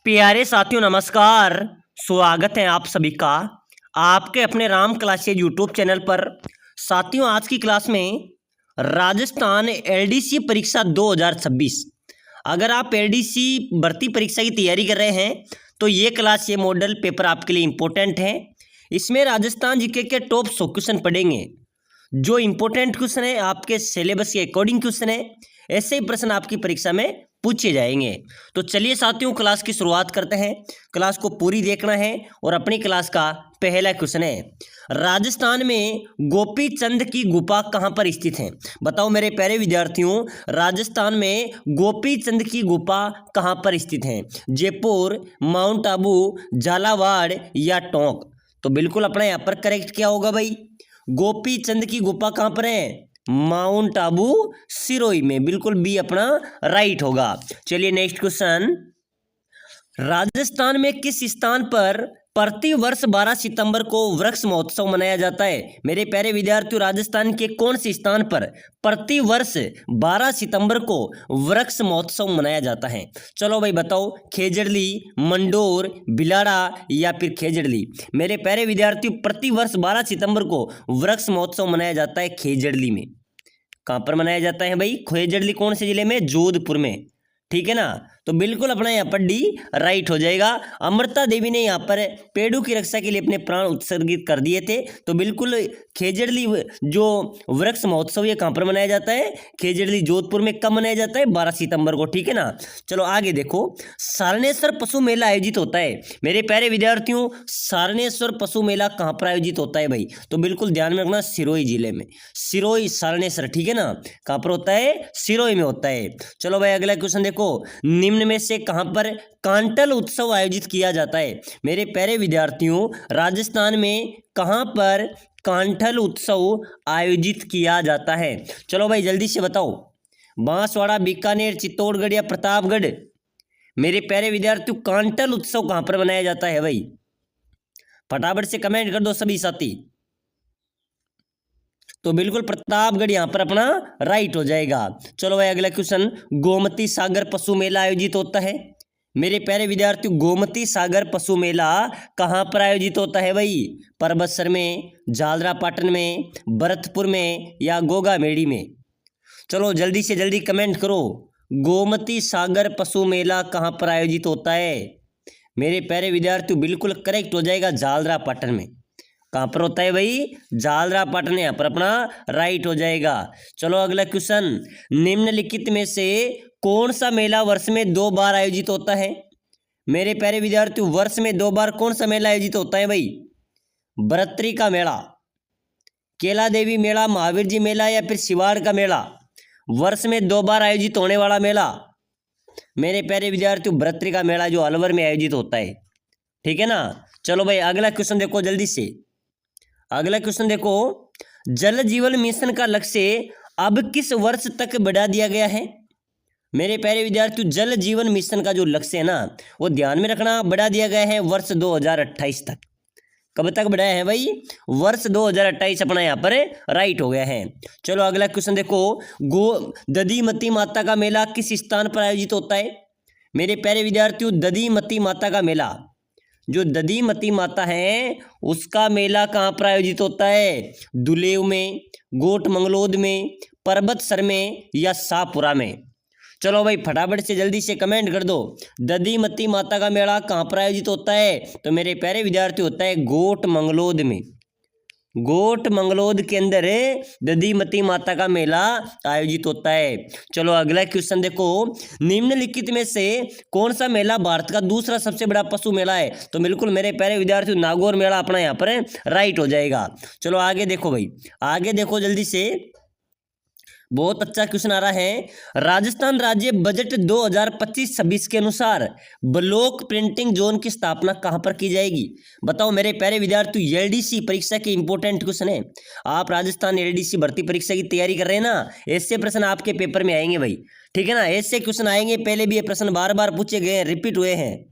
प्यारे साथियों नमस्कार। स्वागत है आप सभी का आपके अपने राम क्लासेज यूट्यूब चैनल पर। साथियों आज की क्लास में राजस्थान एलडीसी परीक्षा 2026, अगर आप एलडीसी भर्ती परीक्षा की तैयारी कर रहे हैं तो ये क्लास ये मॉडल पेपर आपके लिए इम्पोर्टेंट है। इसमें राजस्थान जीके के टॉप 100 क्वेश्चन पढ़ेंगे। जो इम्पोर्टेंट क्वेश्चन है आपके सिलेबस के अकॉर्डिंग क्वेश्चन है, ऐसे ही प्रश्न आपकी परीक्षा में पूछे जाएंगे। तो चलिए साथियों क्लास की शुरुआत करते हैं। क्लास को पूरी देखना है और अपनी क्लास का पहला क्वेश्चन है, राजस्थान में गोपी चंद की गुफा कहाँ पर स्थित है? बताओ मेरे प्यारे विद्यार्थियों, राजस्थान में गोपी चंद की गुफा कहाँ पर स्थित है? जयपुर, माउंट आबू, झालावाड़ या टोंक? तो बिल्कुल अपना यहाँ पर करेक्ट क्या होगा भाई? गोपी चंद की गुफा कहाँ पर है? माउंट आबू सिरोही में। बिल्कुल बी अपना राइट होगा। चलिए नेक्स्ट क्वेश्चन, राजस्थान में किस स्थान पर प्रति वर्ष 12 सितंबर को वृक्ष महोत्सव मनाया जाता है? मेरे प्यारे विद्यार्थियों, राजस्थान के कौन से स्थान पर प्रति वर्ष 12 सितंबर को वृक्ष महोत्सव मनाया जाता है? चलो भाई बताओ, खेजड़ली, मंडोर, भिलाड़ा या फिर खेजड़ली? मेरे प्यारे विद्यार्थियों, प्रति वर्ष 12 सितंबर को वृक्ष महोत्सव मनाया जाता है खेजड़ली में। कहाँ पर मनाया जाता है भाई? खेजड़ली कौन से जिले में? जोधपुर में। ठीक है ना? तो बिल्कुल अपना यहाँ पर डी राइट हो जाएगा। अमृता देवी ने यहाँ पर पेड़ों की रक्षा के लिए अपने प्राण उत्सर्गित कर दिए थे। तो बिल्कुल खेजड़ली जो वृक्ष महोत्सव ये कहाँ पर मनाया जाता है? खेजड़ली जोधपुर में। कब मनाया जाता है? 12 सितंबर को। ठीक है ना? चलो आगे देखो, सारनेश्वर पशु मेला आयोजित होता है। मेरे प्यारे विद्यार्थियों, सारनेश्वर पशु मेला कहाँ पर आयोजित होता है भाई? तो बिल्कुल ध्यान में रखना, सिरोही जिले में। सिरोही सारनेश्वर, ठीक है ना? कहाँ पर होता है? सिरोही में होता है। चलो भाई अगला क्वेश्चन देखो, निम्न में से कहां पर कांटल उत्सव आयोजित किया जाता है? मेरे प्यारे विद्यार्थियों, राजस्थान में कहां पर कांटल उत्सव आयोजित किया जाता है? चलो भाई जल्दी से बताओ। बांसवाड़ा, बीकानेर, चित्तौड़गढ़ या प्रतापगढ़? मेरे प्यारे विद्यार्थियों, कांटल उत्सव कहां पर मनाया जाता है भाई? फटाफट से कमेंट कर दो सभी साथी। तो बिल्कुल प्रतापगढ़ यहां पर अपना राइट हो जाएगा। चलो भाई अगला क्वेश्चन, गोमती सागर पशु मेला आयोजित होता है। मेरे प्यारे विद्यार्थियों, गोमती सागर पशु मेला कहां पर आयोजित होता है भाई? परबतसर में, झालरापाटन में, भरतपुर में या गोगामेड़ी में? चलो जल्दी से जल्दी कमेंट करो, गोमती सागर पशु मेला कहां पर आयोजित होता है? मेरे प्यारे विद्यार्थियों बिल्कुल करेक्ट हो जाएगा, झालरापाटन में। कहां पर होता है भाई? झालरापाटन, यहाँ पर अपना राइट हो जाएगा। चलो अगला क्वेश्चन, निम्नलिखित में से कौन सा मेला वर्ष में 2 बार आयोजित होता है? मेरे प्यारे विद्यार्थियों, वर्ष में 2 बार कौन सा मेला आयोजित होता है भाई? भरतरी का मेला, केला देवी मेला, महावीर जी मेला या फिर सिवाड़ का मेला? वर्ष में 2 बार आयोजित होने वाला मेला मेरे प्यारे विद्यार्थियों भरतरी का मेला, जो अलवर में आयोजित होता है। ठीक है ना? चलो भाई अगला क्वेश्चन देखो जल्दी से। अगला क्वेश्चन देखो, जल जीवन मिशन का लक्ष्य अब किस वर्ष तक बढ़ा दिया गया है? मेरे प्यारे विद्यार्थियों, जल जीवन मिशन का जो लक्ष्य है ना, वो ध्यान में रखना, बढ़ा दिया गया है वर्ष 2028 तक। कब तक बढ़ाया है भाई? वर्ष 2028 अपना यहाँ पर राइट हो गया है। चलो अगला क्वेश्चन देखो, दधीमती माता का मेला किस स्थान पर आयोजित होता है? मेरे प्यारे विद्यार्थियों, दधीमती माता का मेला, जो दधीमती माता है उसका मेला कहाँ पर आयोजित होता है? दुलेव में, गोट मंगलोद में, परबतसर में या शाहपुरा में? चलो भाई फटाफट से जल्दी से कमेंट कर दो, दधीमती माता का मेला कहाँ पर आयोजित होता है? तो मेरे प्यारे विद्यार्थी होता है गोट मंगलोद में। गोट मंगलोद के अंदर दधीमती माता का मेला आयोजित होता है। चलो अगला क्वेश्चन देखो, निम्नलिखित में से कौन सा मेला भारत का दूसरा सबसे बड़ा पशु मेला है? तो बिल्कुल मेरे प्यारे विद्यार्थियों, नागौर मेला अपना यहाँ पर राइट हो जाएगा। चलो आगे देखो भाई, आगे देखो जल्दी से, बहुत अच्छा क्वेश्चन आ रहा है, राजस्थान राज्य बजट 2025-26 के अनुसार ब्लॉक प्रिंटिंग जोन की स्थापना कहां पर की जाएगी? बताओ मेरे प्यारे विद्यार्थियों, एलडीसी परीक्षा के इंपॉर्टेंट क्वेश्चन है। आप राजस्थान एलडीसी भर्ती परीक्षा की तैयारी कर रहे हैं ना, ऐसे प्रश्न आपके पेपर में आएंगे भाई। ठीक है ना? ऐसे क्वेश्चन आएंगे, पहले भी ये प्रश्न बार बार पूछे गए हैं, रिपीट हुए हैं।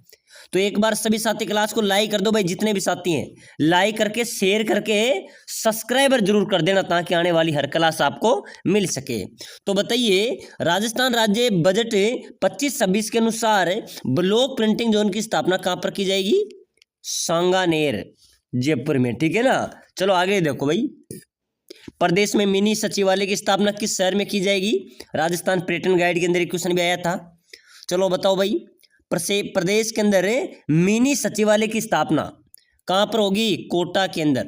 तो एक बार सभी साथी क्लास को लाइक कर दो भाई, जितने भी साथी हैं लाइक करके शेयर करके सब्सक्राइबर जरूर कर देना, ताकि आने वाली हर क्लास आपको मिल सके। तो बताइए, राजस्थान राज्य बजट 25-26 के अनुसार ब्लॉक प्रिंटिंग जोन की स्थापना कहाँ पर की जाएगी? सांगानेर, जयपुर में, ठीक है ना। चलो आगे देखो भाई, प्रदेश में मिनी सचिवालय की स्थापना किस शहर में की जाएगी? राजस्थान पर्यटन गाइड के अंदर एक क्वेश्चन भी आया था। चलो बताओ भाई, प्रदेश के अंदर मिनी सचिवालय की स्थापना कहां पर होगी? कोटा के अंदर।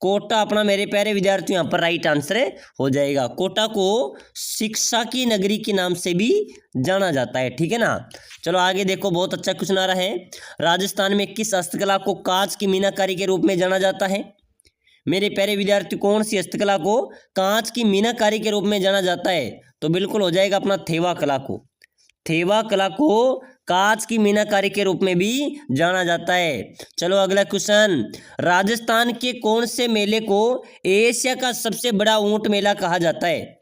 कोटा अपना मेरे प्यारे विद्यार्थियों यहाँ पर राइट आंसर हो जाएगा। कोटा को शिक्षा की नगरी के नाम से भी जाना जाता है, ठीक है ना। चलो आगे देखो, बहुत अच्छा क्वेश्चन आ रहा है। राजस्थान में किस हस्तकला को कांच की मीनाकारी के रूप में जाना जाता है? मेरे प्यारे विद्यार्थी, कौन सी हस्तकला को कांच की मीनाकारी के रूप में जाना जाता है? तो बिल्कुल हो जाएगा अपना थेवा कला को। थेवा कला को कांच की मीनाकारी के रूप में भी जाना जाता है। चलो अगला क्वेश्चन, राजस्थान के कौन से मेले को एशिया का सबसे बड़ा ऊंट मेला कहा जाता है?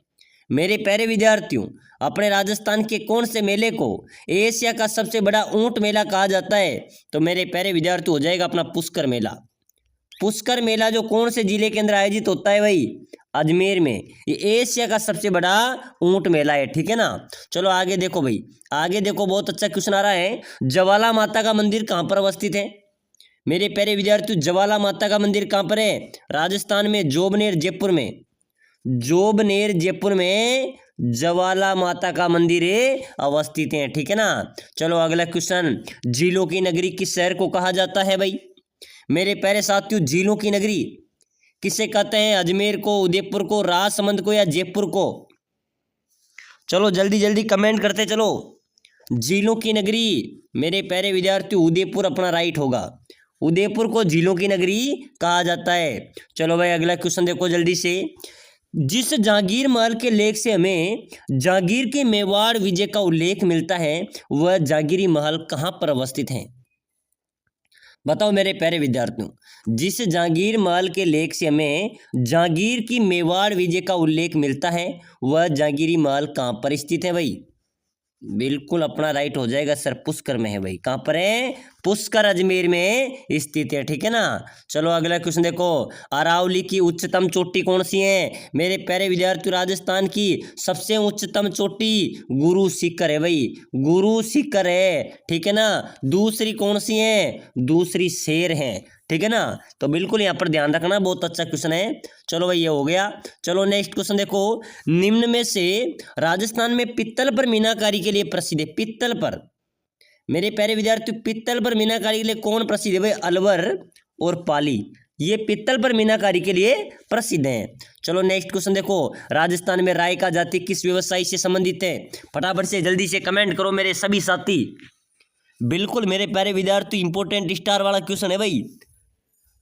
मेरे प्यारे विद्यार्थियों, अपने राजस्थान के कौन से मेले को एशिया का सबसे बड़ा ऊंट मेला कहा जाता है? तो मेरे प्यारे विद्यार्थी हो जाएगा अपना पुष्कर मेला। पुष्कर मेला जो कौन से जिले के अंदर आयोजित होता है भाई? अजमेर में। ये एशिया का सबसे बड़ा ऊंट मेला है, ठीक है ना। चलो आगे देखो भाई, आगे देखो, बहुत अच्छा क्वेश्चन आ रहा है। ज्वाला माता का मंदिर कहाँ पर अवस्थित है? मेरे प्यारे विद्यार्थियों, ज्वाला माता का मंदिर कहाँ पर है? राजस्थान में जोबनेर, जयपुर में। जोबनेर, जयपुर में ज्वाला माता का मंदिर अवस्थित है, ठीक है ना। चलो अगला क्वेश्चन, झीलों की नगरी किस शहर को कहा जाता है भाई? मेरे प्यारे साथियों, झीलों की नगरी किसे कहते हैं? अजमेर को, उदयपुर को, राजसमंद को या जयपुर को? चलो जल्दी जल्दी कमेंट करते चलो। झीलों की नगरी मेरे प्यारे विद्यार्थियों उदयपुर अपना राइट होगा। उदयपुर को झीलों की नगरी कहा जाता है। चलो भाई अगला क्वेश्चन देखो जल्दी से। जिस जहांगीर महल के लेख से हमें जहांगीर के मेवाड़ विजय का उल्लेख मिलता है, वह जहांगीरी महल कहाँ पर अवस्थित है? बताओ मेरे प्यारे विद्यार्थियों, जिस जहांगीर महल के लेख से हमें जहांगीर की मेवाड़ विजय का उल्लेख मिलता है, वह जहांगीरी महल कहाँ पर स्थित है भाई? बिल्कुल अपना राइट हो जाएगा सर, पुष्कर में है भाई। कहाँ पर है? पुष्कर, अजमेर में स्थित है, ठीक है ना। चलो अगला क्वेश्चन देखो, अरावली की उच्चतम चोटी कौन सी है? मेरे प्यारे विद्यार्थी, राजस्थान की सबसे उच्चतम चोटी गुरु शिखर है भाई, गुरु शिखर है, ठीक है ना। दूसरी कौन सी है? दूसरी शेर है, ठीक है ना। तो बिल्कुल यहाँ पर ध्यान रखना, बहुत अच्छा क्वेश्चन है। चलो भाई ये हो गया। चलो नेक्स्ट क्वेश्चन देखो, निम्न में से राजस्थान में पित्तल पर मीनाकारी के लिए प्रसिद्ध है? पित्तल पर, मेरे प्यारे विद्यार्थी, पित्तल पर मीनाकारी के लिए कौन प्रसिद्ध है भाई? अलवर और पाली, ये पित्तल पर मीनाकारी के लिए प्रसिद्ध हैं। चलो नेक्स्ट क्वेश्चन देखो, राजस्थान में रायका जाति किस व्यवसाय से संबंधित है? फटाफट से जल्दी से कमेंट करो मेरे सभी साथी। बिल्कुल मेरे प्यारे विद्यार्थी, इंपोर्टेंट स्टार वाला क्वेश्चन है भाई।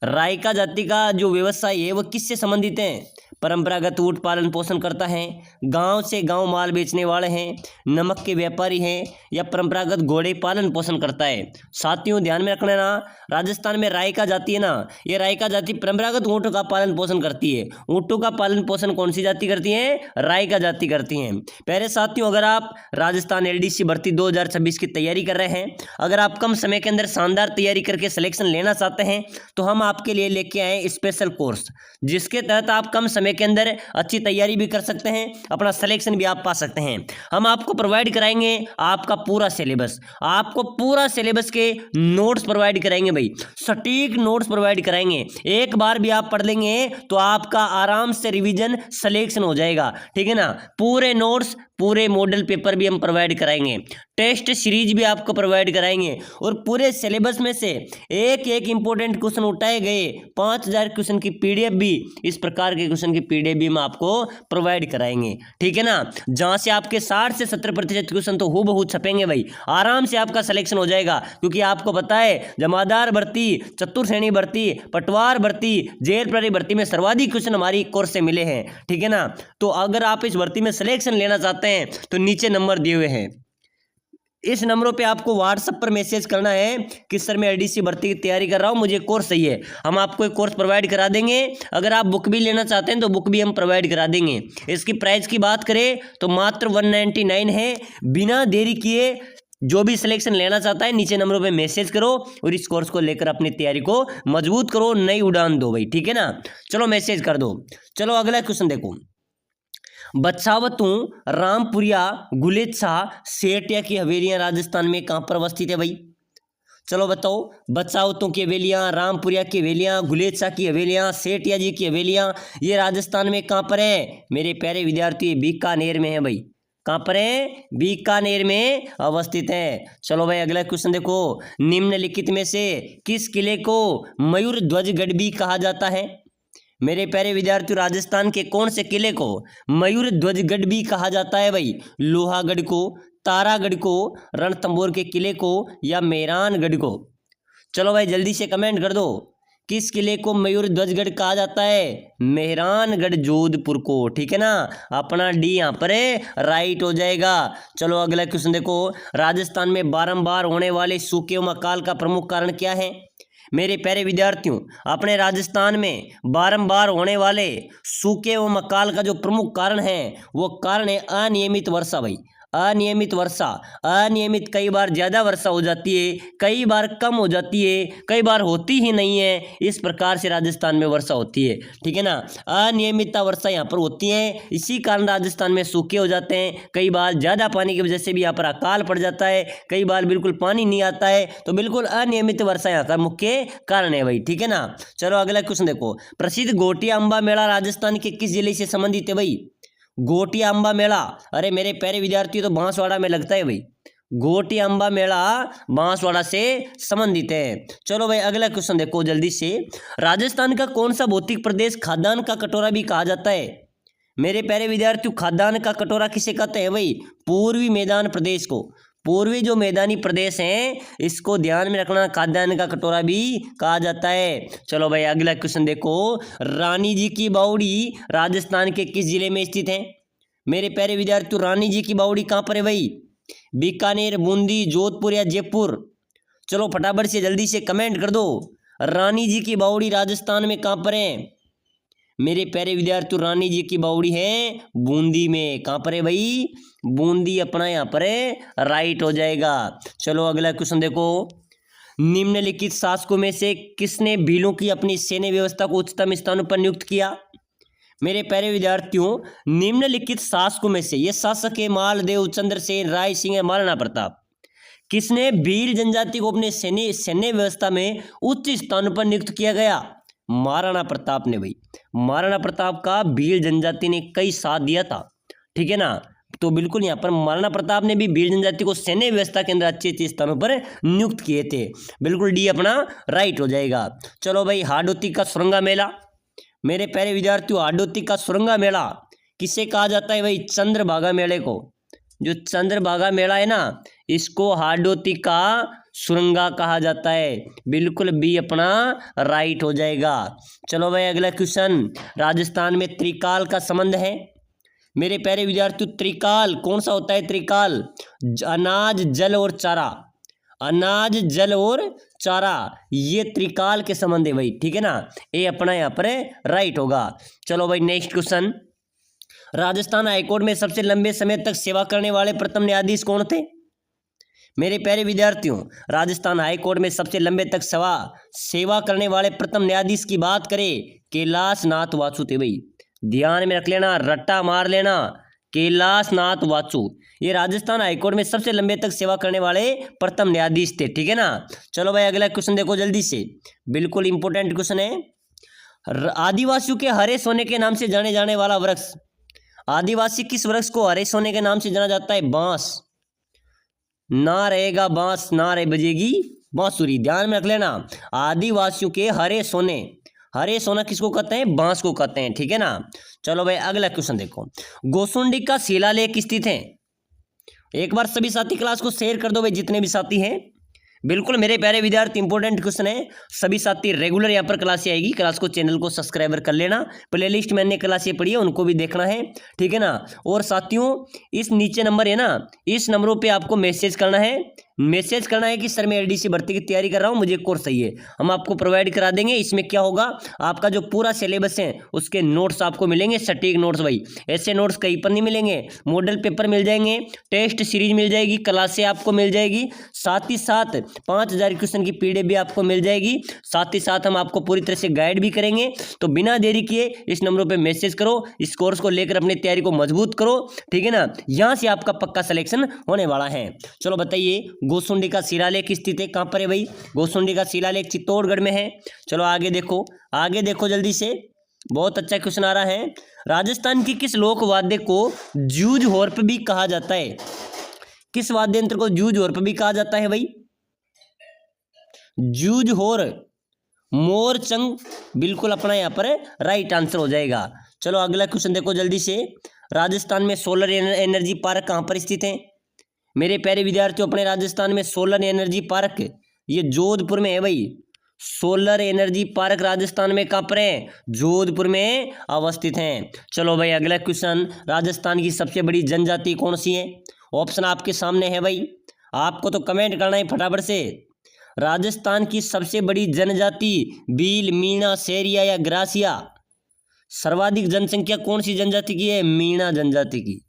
रायका जाति का जो व्यवसाय है वो किससे संबंधित है? परंपरागत ऊंट पालन पोषण करता है, गांव से गांव माल बेचने वाले हैं, नमक के व्यापारी हैं, या परंपरागत घोड़े पालन पोषण करता है? साथियों ध्यान में रखना ना, राजस्थान में रायका जाति है ना, ये रायका जाति परंपरागत ऊंटों का पालन पोषण करती है। ऊंटों का पालन पोषण कौन सी जाति करती है? रायका जाति करती है। प्यारे साथियों, अगर आप राजस्थान एलडीसी भर्ती 2026 की तैयारी कर रहे हैं, अगर आप कम समय के अंदर शानदार तैयारी करके सिलेक्शन लेना चाहते हैं, तो हम आपके लिए लेके आए स्पेशल कोर्स, जिसके तहत आप कम समय के अंदर अच्छी तैयारी भी कर सकते हैं, अपना सिलेक्शन भी आप पा सकते हैं। हम आपको प्रोवाइड कराएंगे आपका पूरा सिलेबस, आपको पूरा सिलेबस के नोट्स प्रोवाइड कराएंगे भाई, सटीक नोट्स प्रोवाइड कराएंगे। एक बार भी आप पढ़ लेंगे तो आपका आराम से रिवीजन सिलेक्शन हो जाएगा, ठीक है ना। पूरे नोट्स, पूरे मॉडल पेपर भी हम प्रोवाइड कराएंगे, टेस्ट सीरीज भी आपको प्रोवाइड कराएंगे, और पूरे सिलेबस में से एक एक इंपॉर्टेंट क्वेश्चन उठाए गए 5000 क्वेश्चन की पीडीएफ भी, इस प्रकार के क्वेश्चन की पीडीएफ भी हम आपको प्रोवाइड कराएंगे, ठीक है ना। जहां से आपके 60 से 70% क्वेश्चन तो हूबहू छपेंगे भाई, आराम से आपका सिलेक्शन हो जाएगा। क्योंकि आपको पता है जमादार भर्ती, चतुर श्रेणी भर्ती, पटवार भर्ती, जेल प्रहरी भर्ती में सर्वाधिक क्वेश्चन हमारी कोर्स से मिले हैं, ठीक है ना। तो अगर आप इस भर्ती में सिलेक्शन लेना चाहते हैं तो नीचे नंबर दिए हुए हैं, इस नंबरों पे आपको व्हाट्सएप पर मैसेज करना है कि सर मैं एडीसी भर्ती की तैयारी कर रहा हूँ, मुझे कोर्स चाहिए। हम आपको एक कोर्स प्रोवाइड करा देंगे। अगर आप बुक भी लेना चाहते हैं तो बुक भी हम प्रोवाइड करा देंगे। इसकी प्राइस की बात करें तो मात्र 199 है। बिना देरी किए जो भी सिलेक्शन लेना चाहता है नीचे नंबरों पे मैसेज करो और इस कोर्स को लेकर अपनी तैयारी को मजबूत करो, नई उड़ान दो भाई, ठीक है ना। चलो मैसेज कर दो। चलो अगला क्वेश्चन देखो, बछावतू, रामपुरिया, गुलेच्छा, सेठिया की हवेलियां राजस्थान में कहाँ पर अवस्थित है भाई? चलो बताओ, बछावतों की हवेलियां, रामपुरिया की हवेलियां, गुलेच्छा की हवेलियां, सेठिया जी की हवेलियां, ये राजस्थान में कहाँ पर है मेरे प्यारे विद्यार्थी? बीकानेर में है भाई। कहाँ पर है? बीकानेर में अवस्थित है। चलो भाई अगला क्वेश्चन देखो, निम्नलिखित में से किस किले को मयूर ध्वजगढ़ भी कहा जाता है? मेरे प्यारे विद्यार्थियों, राजस्थान के कौन से किले को मयूर ध्वजगढ़ भी कहा जाता है भाई? लोहागढ़ को, तारागढ़ को, रणथंभौर के किले को, या मेहरानगढ़ को? चलो भाई जल्दी से कमेंट कर दो, किस किले को मयूर ध्वजगढ़ कहा जाता है? मेहरानगढ़ जोधपुर को, ठीक है ना। अपना डी यहाँ पर राइट हो जाएगा। चलो अगला क्वेश्चन देखो, राजस्थान में बारंबार होने वाले सूखे व अकाल का प्रमुख कारण क्या है? मेरे प्यारे विद्यार्थियों, अपने राजस्थान में बारंबार होने वाले सूखे व अकाल का जो प्रमुख कारण है वो कारण है अनियमित वर्षा भाई। अनियमित वर्षा, अनियमित, कई बार ज़्यादा वर्षा हो जाती है, कई बार कम हो जाती है, कई बार होती ही नहीं है। इस प्रकार से राजस्थान में वर्षा होती है, ठीक है ना। अनियमितता वर्षा यहाँ पर होती है, इसी कारण राजस्थान में सूखे हो जाते हैं। कई बार ज़्यादा पानी की वजह से भी यहाँ पर अकाल पड़ जाता है, कई बार बिल्कुल पानी नहीं आता है। तो बिल्कुल अनियमित वर्षा यहाँ का मुख्य कारण है भाई, ठीक है ना। चलो अगला क्वेश्चन देखो, प्रसिद्ध घोटिया अम्बा मेला राजस्थान के किस जिले से संबंधित है भाई? घोटिया अम्बा मेला, अरे मेरे प्यारे विद्यार्थी तो बांसवाड़ा में लगता है भाई। घोटिया अम्बा मेला बांसवाड़ा से संबंधित है। चलो भाई अगला क्वेश्चन देखो जल्दी से, राजस्थान का कौन सा भौतिक प्रदेश खाद्यान्न का कटोरा भी कहा जाता है? मेरे प्यारे विद्यार्थियों, खाद्यान्न का कटोरा किसे कहते हैं भाई? पूर्वी मैदान प्रदेश को। पूर्वी जो मैदानी प्रदेश हैं इसको ध्यान में रखना, खाद्यान्न का कटोरा भी कहा जाता है। चलो भाई अगला क्वेश्चन देखो, रानी जी की बावड़ी राजस्थान के किस जिले में स्थित है? मेरे प्यारे विद्यार्थियों, रानी जी की बावड़ी कहाँ पर है भाई? बीकानेर, बूंदी, जोधपुर या जयपुर? चलो फटाफट से जल्दी से कमेंट कर दो, रानी जी की बावड़ी राजस्थान में कहाँ पर है? मेरे प्यारे विद्यार्थियों, रानी जी की बावड़ी है बूंदी में। कहाँ पर है भाई? बूंदी अपना यहाँ पर है राइट हो जाएगा। चलो अगला क्वेश्चन देखो, निम्नलिखित शासकों में से किसने भीलों की अपनी सैन्य व्यवस्था को उच्चतम स्थानों पर नियुक्त किया? मेरे प्यारे विद्यार्थियों, निम्नलिखित शासकों में से ये शासक है मालदेव, चंद्रसेन, राय सिंह, महाराणा प्रताप। किसने भील जनजाति को अपने सैन्य व्यवस्था में उच्च स्थानों पर नियुक्त किया गया? महाराणा प्रताप ने भाई। महाराणा प्रताप का भील जनजाति ने कई साथ दिया था, ठीक है ना। तो बिल्कुल यहाँ पर महाराणा प्रताप ने भी भील जनजाति को सैन्य व्यवस्था के अंदर अच्छे अच्छे स्थानों पर नियुक्त किए थे। बिल्कुल डी अपना राइट हो जाएगा। चलो भाई, हाड़ौती का सुरंगा मेला, मेरे प्यारे विद्यार्थियों, हाड़ौती का सुरंगा मेला किसे कहा जाता है भाई? चंद्रभागा मेले को। जो चंद्रभागा मेला है ना, इसको हाड़ौती का सुरंगा कहा जाता है। बिल्कुल बी अपना राइट हो जाएगा। चलो भाई अगला क्वेश्चन, राजस्थान में त्रिकाल का संबंध है। मेरे प्यारे विद्यार्थियों, त्रिकाल कौन सा होता है? त्रिकाल अनाज, जल और चारा। अनाज, जल और चारा, ये त्रिकाल के संबंध है भाई, ठीक है ना। ये अपना यहाँ पर राइट होगा। चलो भाई नेक्स्ट क्वेश्चन, राजस्थान हाईकोर्ट में सबसे लंबे समय तक सेवा करने वाले प्रथम न्यायाधीश कौन थे? मेरे प्यारे विद्यार्थियों, राजस्थान हाईकोर्ट में सबसे लंबे तक सेवा करने वाले प्रथम न्यायाधीश की बात करें, कैलाश नाथ वासु थे भाई। ध्यान में रख लेना, रट्टा मार लेना, कैलाश नाथ वासु ये राजस्थान हाईकोर्ट में सबसे लंबे तक सेवा करने वाले प्रथम न्यायाधीश थे, ठीक है ना। चलो भाई अगला क्वेश्चन देखो जल्दी से, बिल्कुल इंपॉर्टेंट क्वेश्चन है। आदिवासियों के हरे सोने के नाम से जाने जाने वाला वृक्ष, आदिवासी किस वृक्ष को हरे सोने के नाम से जाना जाता है? बांस। ना रहेगा बांस, ना रह बजेगी बांसुरी। ध्यान में रख लेना, आदिवासियों के हरे सोने, हरे सोना किसको कहते हैं? बांस को कहते हैं, ठीक है ना। चलो भाई अगला क्वेश्चन देखो, गोसुंडी का शिलालेख स्थित है। एक बार सभी साथी क्लास को शेयर कर दो भाई, जितने भी साथी हैं। बिल्कुल मेरे प्यारे विद्यार्थी, इंपॉर्टेंट क्वेश्चन है, सभी साथी रेगुलर यहाँ पर क्लासें आएगी। क्लास को, चैनल को सब्सक्राइबर कर लेना, प्लेलिस्ट में अन्य क्लासें पढ़ी है उनको भी देखना है, ठीक है ना। और साथियों, इस नीचे नंबर है ना, इस नंबरों पे आपको मैसेज करना है, मैसेज करना है कि सर मैं एलडीसी भर्ती की तैयारी कर रहा हूँ, मुझे कोर्स चाहिए, हम आपको प्रोवाइड करा देंगे। इसमें क्या होगा, आपका जो पूरा सिलेबस है उसके नोट्स आपको मिलेंगे, सटीक नोट्स भाई, ऐसे नोट्स कहीं पर नहीं मिलेंगे। मॉडल पेपर मिल जाएंगे, टेस्ट सीरीज मिल जाएगी, क्लासें आपको मिल जाएगी, साथ ही साथ 5000 क्वेश्चन की पीडीएफ भी आपको मिल जाएगी। साथ ही साथ हम आपको पूरी तरह से गाइड भी करेंगे। तो बिना देरी किए इस नंबरों पर मैसेज करो, इस कोर्स को लेकर अपनी तैयारी को मजबूत करो, ठीक है ना। यहाँ से आपका पक्का सिलेक्शन होने वाला है। चलो बताइए, गोसुंडी का शिलालेख स्थित है कहाँ पर है भाई? गोसुंडी का शिलालेख चित्तौड़गढ़ में है। चलो आगे देखो, आगे देखो जल्दी से, बहुत अच्छा क्वेश्चन आ रहा है। राजस्थान की किस लोक वाद्य को जूझ हॉर्प भी कहा जाता है? किस वाद्य यंत्र को जूझ हॉर्प भी कहा जाता है भाई? जूझ हॉर, मोरचंग, बिल्कुल अपना यहाँ पर राइट आंसर हो जाएगा। चलो अगला क्वेश्चन देखो जल्दी से। राजस्थान में सोलर एनर्जी पार्क कहाँ पर स्थित है? मेरे प्यारे विद्यार्थियों, अपने राजस्थान में सोलर एनर्जी पार्क ये जोधपुर में है भाई। सोलर एनर्जी पार्क राजस्थान में कहाँ पर है? जोधपुर में अवस्थित है। चलो भाई अगला क्वेश्चन, राजस्थान की सबसे बड़ी जनजाति कौन सी है? ऑप्शन आपके सामने है भाई, आपको तो कमेंट करना है फटाफट से। राजस्थान की सबसे बड़ी जनजाति भील, मीणा, सेरिया या ग्रासिया? सर्वाधिक जनसंख्या कौन सी जनजाति की है? मीणा जनजाति की,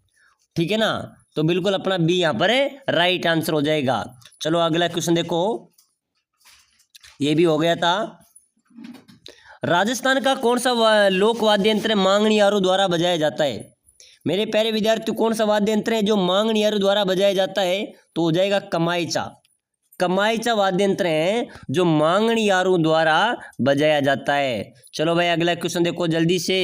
ठीक है ना। तो बिल्कुल अपना बी यहाँ पर राइट आंसर हो जाएगा। चलो अगला क्वेश्चन देखो, ये भी हो गया था। राजस्थान का कौन सा लोक वाद्य यंत्र मांगणियारू द्वारा बजाया जाता है? मेरे प्यारे विद्यार्थी, कौन सा वाद्य यंत्र है जो मांगणियारू द्वारा बजाया जाता है? तो हो जाएगा कमाईचा। कमाईचा वाद्य यंत्र है जो मांगणियारू द्वारा बजाया जाता है। चलो भाई अगला क्वेश्चन देखो जल्दी से,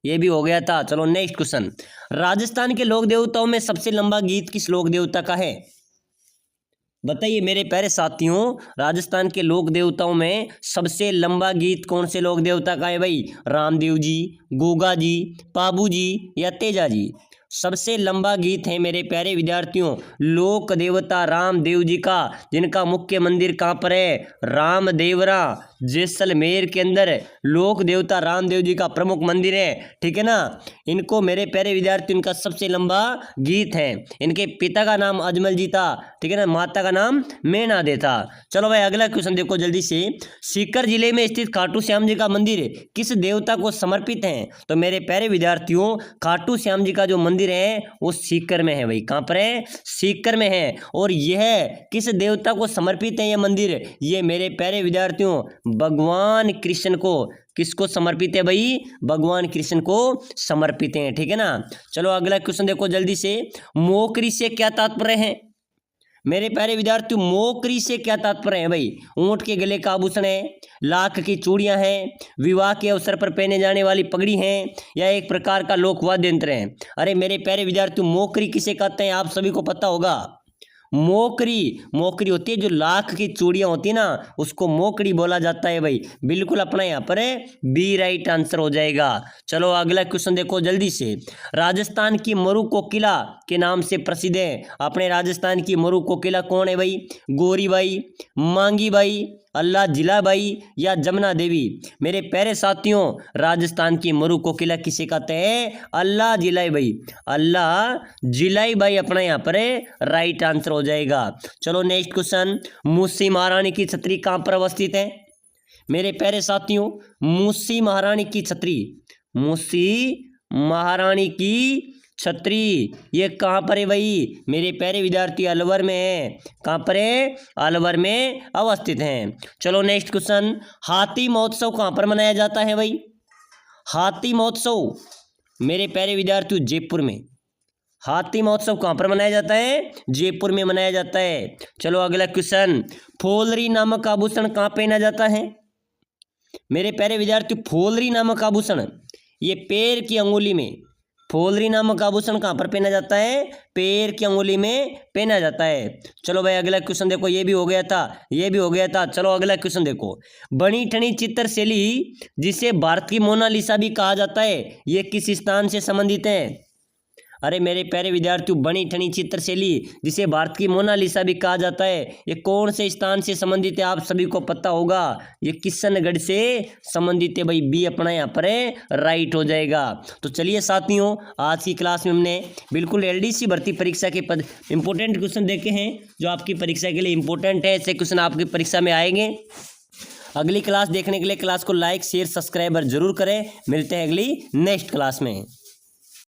ये भी हो गया था। चलो नेक्स्ट क्वेश्चन, राजस्थान के लोक देवताओं में सबसे लंबा गीत किस लोक देवता का है? बताइए मेरे प्यारे साथियों, राजस्थान के लोक देवताओं में सबसे लंबा गीत कौन से लोक देवता का है भाई? रामदेव जी, गोगा जी, पाबू जी या तेजा जी? सबसे लंबा गीत है मेरे प्यारे विद्यार्थियों लोक देवता रामदेव जी का, जिनका मुख्य मंदिर कहाँ पर है? रामदेवरा, जैसलमेर के अंदर लोक देवता रामदेव जी का प्रमुख मंदिर है, ठीक है ना। इनको मेरे प्यारे विद्यार्थी, इनका सबसे लंबा गीत है। इनके पिता का नाम अजमल जी था, ठीक है ना, माता का नाम मेनादे था। चलो भाई अगला क्वेश्चन देखो जल्दी से। सीकर जिले में स्थित खाटू श्याम जी का मंदिर किस देवता को समर्पित है? तो मेरे प्यारे विद्यार्थियों, खाटू श्याम जी का जो मंदिर है वो सीकर में है भाई। कहाँ पर है? सीकर में है। और यह किस देवता को समर्पित है? यह मंदिर ये मेरे प्यारे विद्यार्थियों भगवान कृष्ण को, किसको समर्पित है भाई? भगवान कृष्ण को समर्पित है, ठीक है ना। चलो अगला क्वेश्चन देखो जल्दी से। मोकरी से क्या तात्पर्य है? मेरे प्यारे विद्यार्थी, मोकरी से क्या तात्पर्य है भाई? ऊंट के गले का आभूषण है, लाख की चूड़ियां हैं, विवाह के अवसर पर पहने जाने वाली पगड़ी है, या एक प्रकार का लोक वाद्य यंत्र है? अरे मेरे प्यारे विद्यार्थी, मोकरी किसे कहते हैं आप सभी को पता होगा। मोकरी होती है जो लाख की चूड़ियां होती है ना, उसको मोकड़ी बोला जाता है भाई। बिल्कुल अपना यहाँ पर बी राइट आंसर हो जाएगा। चलो अगला क्वेश्चन देखो जल्दी से। राजस्थान की मरु कोकिला के नाम से प्रसिद्ध है। अपने राजस्थान की मरु कोकिला कौन है भाई? गौरी बाई, मांगी बाई, अल्लाह जिलाबाई या जमुना देवी? मेरे प्यारे साथियों, राजस्थान की मरु कोकिला किसे कहते हैं? अल्लाह जिलाई बाई। अल्लाह जिलाई बाई अपना यहाँ पर राइट आंसर हो जाएगा। चलो नेक्स्ट क्वेश्चन। मूसी महारानी की छतरी कहाँ पर अवस्थित है? मेरे प्यारे साथियों, मूसी महारानी की छतरी, मूसी महाराणी की छतरी ये कहाँ पर है भाई? मेरे प्यारे विद्यार्थी अलवर में है। कहाँ पर है? अलवर में अवस्थित है। चलो नेक्स्ट क्वेश्चन। हाथी महोत्सव कहाँ पर मनाया जाता है भाई? हाथी महोत्सव मेरे प्यारे विद्यार्थियों जयपुर में। हाथी महोत्सव कहाँ पर मनाया जाता है? जयपुर में मनाया जाता है। चलो अगला क्वेश्चन। फोलरी नामक आभूषण कहाँ पहना जाता है? मेरे प्यारे विद्यार्थी, फोलरी नामक आभूषण ये पैर की अंगुली में, फोलरी नामक आभूषण कहाँ पर पहना जाता है? पैर की अंगुली में पहना जाता है। चलो भाई अगला क्वेश्चन देखो, ये भी हो गया था, ये भी हो गया था। चलो अगला क्वेश्चन देखो। बनी ठनी चित्रशैली जिसे भारत की मोनालिसा भी कहा जाता है, ये किस स्थान से संबंधित है? अरे मेरे प्यारे विद्यार्थियों, बनी ठनी चित्रशैली जिसे भारत की मोनालिसा भी कहा जाता है, ये कौन से स्थान से संबंधित है? आप सभी को पता होगा, ये किशनगढ़ से संबंधित है भाई। बी अपना यहाँ पर राइट हो जाएगा। तो चलिए साथियों, आज की क्लास में हमने बिल्कुल एलडीसी भर्ती परीक्षा के इंपॉर्टेंट क्वेश्चन देखे हैं जो आपकी परीक्षा के लिए इंपॉर्टेंट है। ऐसे क्वेश्चन आपकी परीक्षा में आएंगे। अगली क्लास देखने के लिए क्लास को लाइक शेयर सब्सक्राइब जरूर करें। मिलते हैं अगली नेक्स्ट क्लास में।